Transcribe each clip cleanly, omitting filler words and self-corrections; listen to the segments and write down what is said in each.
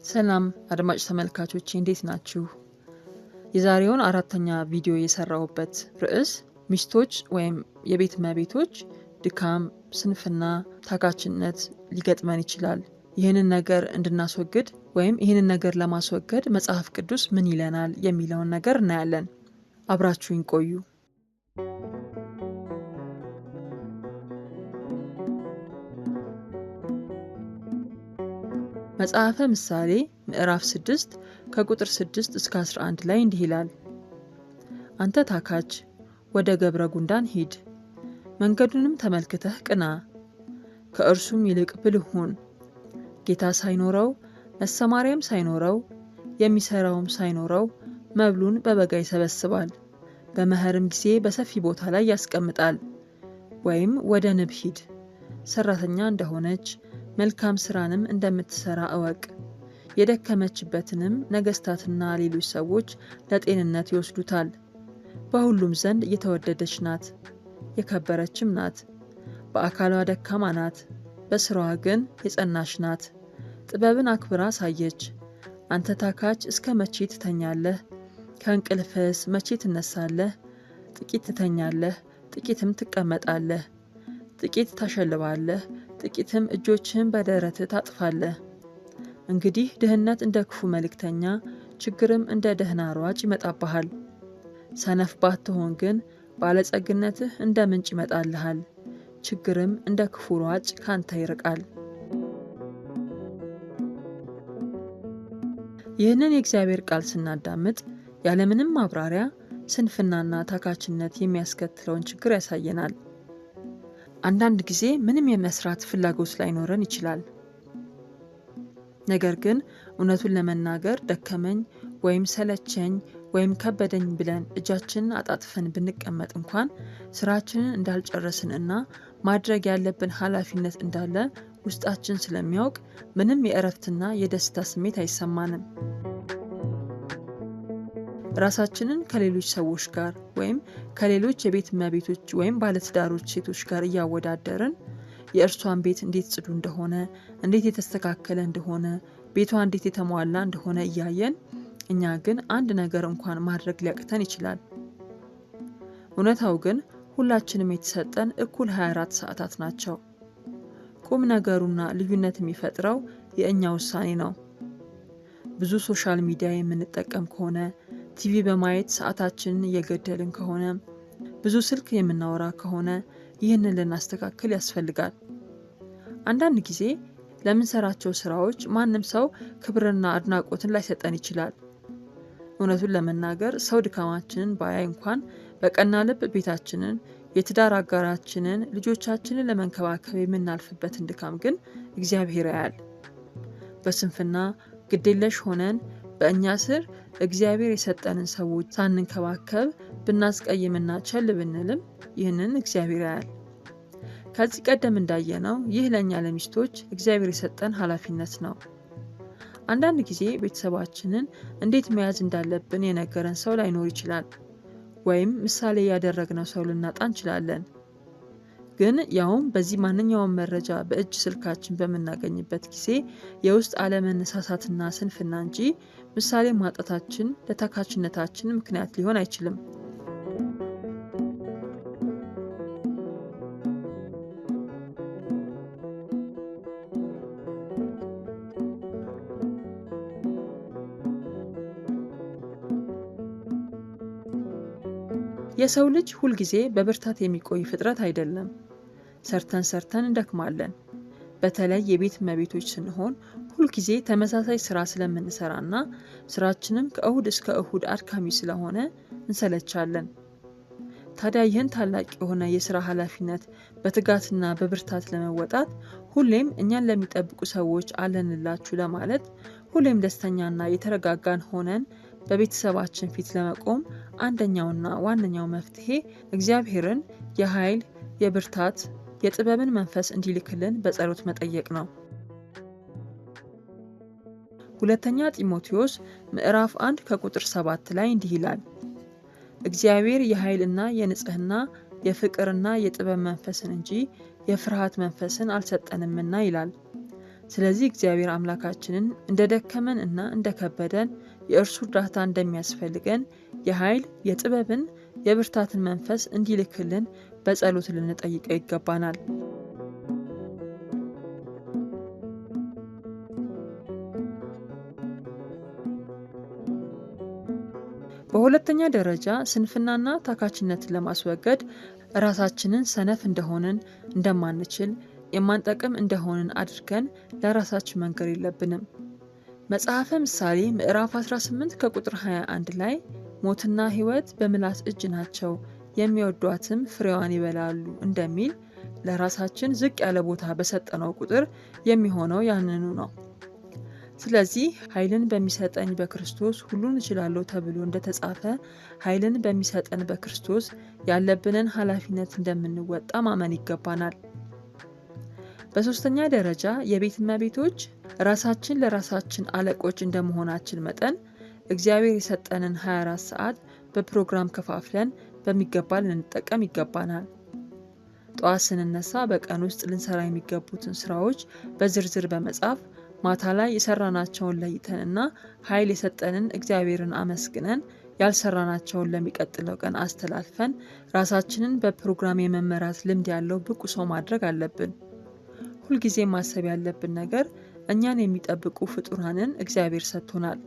ሰላም አድማጭ ተመልካቾቼ እንዴት ናችሁ? የዛሬውን አራተኛ ቪዲዮ የሰራሁበት ርዕስ ሚስቶች ወይም የቤት እመቤቶች ድካም፣ ስንፍና፣ ታካችነት ሊገጥመን ይችላል። ይህንን ነገር እንድናስወግድ ወይም ይህንን ነገር ለማስወገድ መጽሐፍ ቅዱስ ምን ይለናል የሚለውን ነገር እናያለን። አብራችሁኝ ቆዩ። መጽሐፈ ምሳሌ ምዕራፍ 6 ከቁጥር 6 እስከ 11 ላይ እንዲህ ይላል። አንተ ታካች ወደ ገብረ ጉንዳን ሂድ፣ መንገዱንም ተመልክተህ ቅና፣ ከእርሱም ይልቅ ብልህ ሁን። ጌታ ሳይኖረው መሰማሪያም ሳይኖረው የሚሰራውም ሳይኖረው መብሉን በበጋ ይሰበስባል፣ በመኸርም ጊዜ በሰፊ ቦታ ላይ ያስቀምጣል። ወይም ወደ ንብ ሂድ፣ ሰራተኛ እንደሆነች መልካም ስራንም እንደምትሰራ እወቅ። የደከመችበትንም ነገስታትና ሌሎች ሰዎች ለጤንነት ይወስዱታል። በሁሉም ዘንድ የተወደደች ናት፣ የከበረችም ናት። በአካሏ ደካማ ናት፣ በስራዋ ግን የጸናች ናት። ጥበብን አክብራ ሳየች። አንተ ታካች እስከ መቼ ትተኛለህ? ከእንቅልፍስ መቼ ትነሳለህ? ጥቂት ትተኛለህ፣ ጥቂትም ትቀመጣለህ፣ ጥቂት ታሸልባለህ፣ ጥቂትም እጆችህን በደረትህ ታጥፋለህ። እንግዲህ ድህነት እንደ ክፉ መልእክተኛ፣ ችግርም እንደ ደህና ሯጭ ይመጣብሃል። ሰነፍ ባትሆን ግን ባለጸግነትህ እንደ ምንጭ ይመጣልሃል፣ ችግርም እንደ ክፉ ሯጭ ካንተ ይርቃል። ይህንን የእግዚአብሔር ቃል ስናዳምጥ ያለምንም ማብራሪያ ስንፍናና ታካችነት የሚያስከትለውን ችግር ያሳየናል። አንዳንድ ጊዜ ምንም የመስራት ፍላጎት ላይኖረን ይችላል። ነገር ግን እውነቱን ለመናገር ደከመኝ ወይም ሰለቸኝ ወይም ከበደኝ ብለን እጃችንን አጣጥፈን ብንቀመጥ እንኳን ስራችንን እንዳልጨረስን እና ማድረግ ያለብን ኃላፊነት እንዳለ ውስጣችን ስለሚያውቅ ምንም የእረፍትና የደስታ ስሜት አይሰማንም። ራሳችንን ከሌሎች ሰዎች ጋር ወይም ከሌሎች የቤት እመቤቶች ወይም ባለትዳሮች ሴቶች ጋር እያወዳደርን የእርሷን ቤት እንዴት ጽዱ እንደሆነ፣ እንዴት የተስተካከለ እንደሆነ፣ ቤቷ እንዴት የተሟላ እንደሆነ እያየን እኛ ግን አንድ ነገር እንኳን ማድረግ ሊያቅተን ይችላል። እውነታው ግን ሁላችንም የተሰጠን እኩል 24 ሰዓታት ናቸው። ቁም ነገሩና ልዩነት የሚፈጥረው የእኛ ውሳኔ ነው። ብዙ ሶሻል ሚዲያ የምንጠቀም ከሆነ፣ ቲቪ በማየት ሰዓታችንን እየገደልን ከሆነ፣ ብዙ ስልክ የምናወራ ከሆነ ይህንን ልናስተካክል ያስፈልጋል። አንዳንድ ጊዜ ለምንሰራቸው ስራዎች ማንም ሰው ክብርና አድናቆትን ላይሰጠን ይችላል። እውነቱን ለመናገር ሰው ድካማችንን ባያይ እንኳን በቀና ልብ ቤታችንን፣ የትዳር አጋራችንን፣ ልጆቻችንን ለመንከባከብ የምናልፍበትን ድካም ግን እግዚአብሔር ያያል። በስንፍና ግዴለሽ ሆነን በእኛ ስር እግዚአብሔር የሰጠንን ሰዎች ሳንንከባከብ ብናስቀይምና ቸል ብንልም ይህንን እግዚአብሔር ያያል። ከዚህ ቀደም እንዳየነው ይህ ለእኛ ለሚስቶች እግዚአብሔር የሰጠን ኃላፊነት ነው። አንዳንድ ጊዜ ቤተሰባችንን እንዴት መያዝ እንዳለብን የነገረን ሰው ላይኖር ይችላል፣ ወይም ምሳሌ ያደረግነው ሰው ልናጣ እንችላለን። ግን ያውም በዚህ ማንኛውም መረጃ በእጅ ስልካችን በምናገኝበት ጊዜ የውስጥ አለመነሳሳትና ስንፍና እንጂ ምሳሌ ማጣታችን ለታካችነታችን ምክንያት ሊሆን አይችልም። የሰው ልጅ ሁልጊዜ በብርታት የሚቆይ ፍጥረት አይደለም። ሰርተን እንደክማለን። በተለይ የቤት እመቤቶች ስንሆን ሁልጊዜ ተመሳሳይ ስራ ስለምንሰራና ስራችንም ከእሁድ እስከ እሁድ አድካሚ ስለሆነ እንሰለቻለን። ታዲያ ይህን ታላቅ የሆነ የስራ ኃላፊነት በትጋትና በብርታት ለመወጣት ሁሌም እኛን ለሚጠብቁ ሰዎች አለንላችሁ ለማለት ሁሌም ደስተኛና የተረጋጋን ሆነን በቤተሰባችን ፊት ለመቆም አንደኛውና ዋነኛው መፍትሄ እግዚአብሔርን የኃይል፣ የብርታት፣ የጥበብን መንፈስ እንዲልክልን በጸሎት መጠየቅ ነው። ሁለተኛ ጢሞቴዎስ ምዕራፍ 1 ከቁጥር 7 ላይ እንዲህ ይላል፣ እግዚአብሔር የኃይልና የንጽህና የፍቅርና የጥበብ መንፈስን እንጂ የፍርሃት መንፈስን አልሰጠንምና ይላል። ስለዚህ እግዚአብሔር አምላካችንን እንደደከመን እና እንደከበደን የእርሱ እርዳታ እንደሚያስፈልገን የኃይል፣ የጥበብን፣ የብርታትን መንፈስ እንዲልክልን በጸሎት ልንጠይቀው ይገባናል። በሁለተኛ ደረጃ ስንፍናና ታካችነትን ለማስወገድ ራሳችንን ሰነፍ እንደሆንን፣ እንደማንችል፣ የማንጠቅም እንደሆንን አድርገን ለራሳችን መንገር የለብንም። መጽሐፈ ምሳሌ ምዕራፍ 18 ከቁጥር 21 ላይ ሞትና ሕይወት በምላስ እጅ ናቸው፣ የሚወዷትም ፍሬዋን ይበላሉ እንደሚል ለራሳችን ዝቅ ያለ ቦታ በሰጠነው ቁጥር የሚሆነው ያንኑ ነው። ስለዚህ ኃይልን በሚሰጠኝ በክርስቶስ ሁሉን እችላለሁ ተብሎ እንደተጻፈ ኃይልን በሚሰጠን በክርስቶስ ያለብንን ኃላፊነት እንደምንወጣ ማመን ይገባናል። በሶስተኛ ደረጃ የቤት እመቤቶች ራሳችን ለራሳችን አለቆች እንደመሆናችን መጠን እግዚአብሔር የሰጠንን 24 ሰዓት በፕሮግራም ከፋፍለን በሚገባ ልንጠቀም ይገባናል። ጠዋት ስንነሳ በቀን ውስጥ ልንሰራ የሚገቡትን ስራዎች በዝርዝር በመጻፍ ማታ ላይ የሰራናቸውን ለይተንና ኃይል የሰጠንን እግዚአብሔርን አመስግነን ያልሰራናቸውን ለሚቀጥለው ቀን አስተላልፈን ራሳችንን በፕሮግራም የመመራት ልምድ ያለው ብቁ ሰው ማድረግ አለብን። ሁልጊዜ ማሰብ ያለብን ነገር እኛን የሚጠብቁ ፍጡራንን እግዚአብሔር ሰጥቶናል።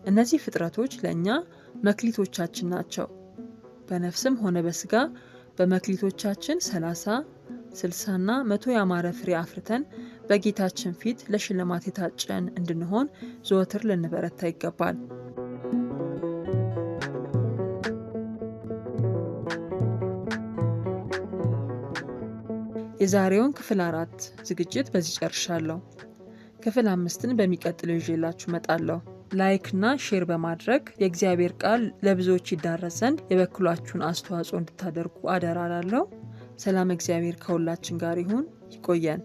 እነዚህ ፍጥረቶች ለእኛ መክሊቶቻችን ናቸው። በነፍስም ሆነ በስጋ በመክሊቶቻችን 30፣ 60 እና 100 ያማረ ፍሬ አፍርተን በጌታችን ፊት ለሽልማት የታጨን እንድንሆን ዘወትር ልንበረታ ይገባል። የዛሬውን ክፍል 4 ዝግጅት በዚህ ጨርሻለሁ። ክፍል 5ን በሚቀጥለው ይዤላችሁ እመጣለሁ። ላይክ እና ሼር በማድረግ የእግዚአብሔር ቃል ለብዙዎች ይዳረስ ዘንድ የበኩላችሁን አስተዋጽኦ እንድታደርጉ አደራ እላለሁ። ሰላም እግዚአብሔር ከሁላችን ጋር ይሁን። ይቆየን።